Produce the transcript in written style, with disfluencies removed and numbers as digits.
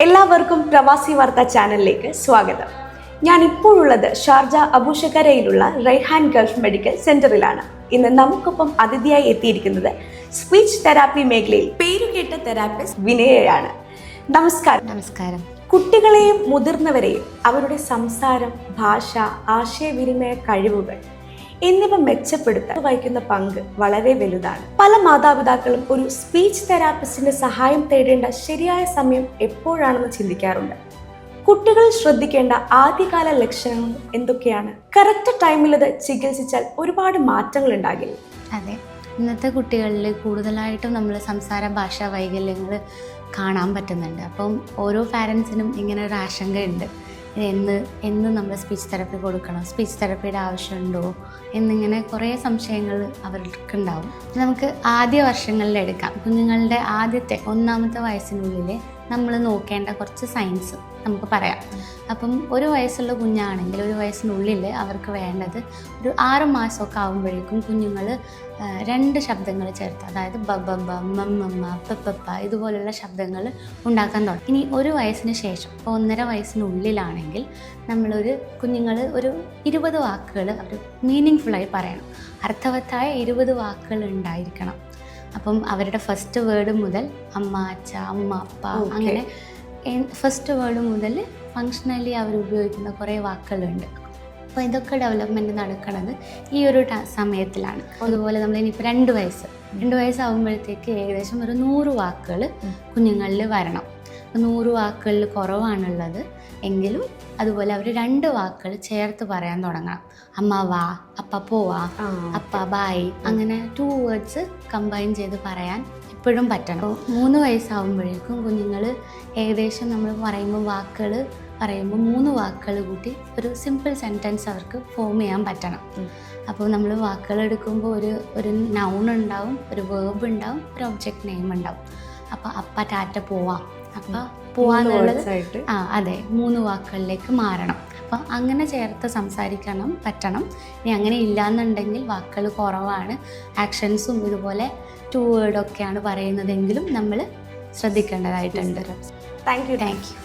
എല്ലാവർക്കും പ്രവാസി വാർത്താ ചാനലിലേക്ക് സ്വാഗതം. ഞാൻ ഇപ്പോഴുള്ളത് ഷാർജ അബൂഷക്കരയിലുള്ള റൈഹാൻ ഗൾഫ് മെഡിക്കൽ സെന്ററിലാണ്. ഇന്ന് നമുക്കൊപ്പം അതിഥിയായി എത്തിയിരിക്കുന്നത് സ്പീച്ച് തെറാപ്പി മേഖലയിൽ പേരുകേട്ട തെറാപ്പിസ്റ്റ് വിനയയാണ്. നമസ്കാരം. നമസ്കാരം. കുട്ടികളെയും മുതിർന്നവരെയും അവരുടെ സംസാരം, ഭാഷ, ആശയവിനിമയ കഴിവുകൾ എന്നിവ മെച്ചപ്പെടുത്താൻ വഹിക്കുന്ന പങ്ക് വളരെ വലുതാണ്. പല മാതാപിതാക്കളും ഒരു സ്പീച്ച് തെറാപ്പിസ്റ്റിന്റെ സഹായം തേടേണ്ട ശരിയായ സമയം എപ്പോഴാണെന്ന് ചിന്തിക്കാറുണ്ട്. കുട്ടികൾ ശ്രദ്ധിക്കേണ്ട ആദ്യകാല ലക്ഷണങ്ങൾ എന്തൊക്കെയാണ്? കറക്റ്റ് ടൈമിൽ അത് ചികിത്സിച്ചാൽ ഒരുപാട് മാറ്റങ്ങൾ ഉണ്ടാകില്ല. അതെ, ഇന്നത്തെ കുട്ടികളിൽ കൂടുതലായിട്ടും നമ്മൾ സംസാര ഭാഷാ വൈകല്യങ്ങൾ കാണാൻ പറ്റുന്നുണ്ട്. അപ്പം ഓരോ പാരൻസിനും ഇങ്ങനെ ഒരു ആശങ്കയുണ്ട്, എന്ന് നമ്മൾ സ്പീച്ച് തെറപ്പി കൊടുക്കണം, സ്പീച്ച് തെറപ്പിയുടെ ആവശ്യമുണ്ടോ എന്നിങ്ങനെ കുറേ സംശയങ്ങൾ അവർക്കുണ്ടാവും. നമുക്ക് ആദ്യ വർഷങ്ങളിൽ എടുക്കാം. കുഞ്ഞുങ്ങളുടെ ആദ്യത്തെ 1-ാമത്തെ വയസ്സിനുള്ളിൽ നമ്മൾ നോക്കേണ്ട കുറച്ച് സയൻസ് നമുക്ക് പറയാം. അപ്പം 1 വയസ്സുള്ള കുഞ്ഞാണെങ്കിൽ 1 വയസ്സിനുള്ളിൽ അവർക്ക് വേണ്ടത് ഒരു 6 മാസമൊക്കെ ആകുമ്പോഴേക്കും കുഞ്ഞുങ്ങൾ 2 ശബ്ദങ്ങൾ ചേർത്ത്, അതായത് ബബബ, മമ്മമ്മ, പപ്പപ്പ ഇതുപോലുള്ള ശബ്ദങ്ങൾ ഉണ്ടാക്കാൻ തുടങ്ങും. ഇനി 1 വയസ്സിന് ശേഷം, ഇപ്പോൾ 1.5 വയസ്സിനുള്ളിലാണെങ്കിൽ കുഞ്ഞുങ്ങൾ ഒരു 20 വാക്കുകൾ അവർ മീനിങ് ഫുള്ളായി പറയണം. അർത്ഥവത്തായ 20 വാക്കുകൾ ഉണ്ടായിരിക്കണം. അപ്പം അവരുടെ ഫസ്റ്റ് വേർഡ് മുതൽ അമ്മ, അച്ഛ, അമ്മ, അപ്പ, അങ്ങനെ ഫസ്റ്റ് വേർഡ് മുതൽ ഫങ്ഷണലി അവർ ഉപയോഗിക്കുന്ന കുറേ വാക്കുകളുണ്ട്. അപ്പോൾ ഇതൊക്കെ ഡെവലപ്മെൻറ്റ് നടക്കുന്നത് ഈ ഒരു സമയത്തിലാണ്. അതുപോലെ നമ്മൾ ഇനിയിപ്പോൾ 2 വയസ്സാകുമ്പോഴത്തേക്ക് ഏകദേശം ഒരു 100 വാക്കുകൾ കുഞ്ഞുങ്ങളിൽ വരണം. 100 വാക്കുകളിൽ കുറവാണുള്ളത് എങ്കിലും അതുപോലെ അവർ 2 വാക്കുകൾ ചേർത്ത് പറയാൻ തുടങ്ങണം. അമ്മ വാ, അപ്പ പോവാ, അപ്പ ബായ്, അങ്ങനെ 2 വേർഡ്സ് കമ്പൈൻ ചെയ്ത് പറയാൻ എപ്പോഴും പറ്റണം. 3 വയസ്സാകുമ്പോഴേക്കും കുഞ്ഞുങ്ങൾ ഏകദേശം നമ്മൾ വാക്കുകൾ പറയുമ്പോൾ 3 വാക്കുകൾ കൂട്ടി ഒരു സിമ്പിൾ സെൻറ്റൻസ് അവർക്ക് ഫോം ചെയ്യാൻ പറ്റണം. അപ്പോൾ നമ്മൾ വാക്കുകൾ എടുക്കുമ്പോൾ ഒരു നൗൺ ഉണ്ടാവും, ഒരു വേർബ് ഉണ്ടാവും, ഒരു ഒബ്ജക്റ്റ് നെയിം ഉണ്ടാവും. അപ്പോൾ അപ്പ ടാറ്റ പോവാം, അപ്പ പോവാന്നുള്ളത് അതെ 3 വാക്കുകളിലേക്ക് മാറണം. അപ്പോൾ അങ്ങനെ ചേർത്ത് സംസാരിക്കണം പറ്റണം. ഇനി അങ്ങനെ ഇല്ലയെന്നുണ്ടെങ്കിൽ വാക്കുകൾ കുറവാണ്, ആക്ഷൻസും ഇതുപോലെ 2 വേർഡൊക്കെയാണ് പറയുന്നതെങ്കിലും നമ്മൾ ശ്രദ്ധിക്കേണ്ടതായിട്ടുണ്ട്. Thank you. Thank U.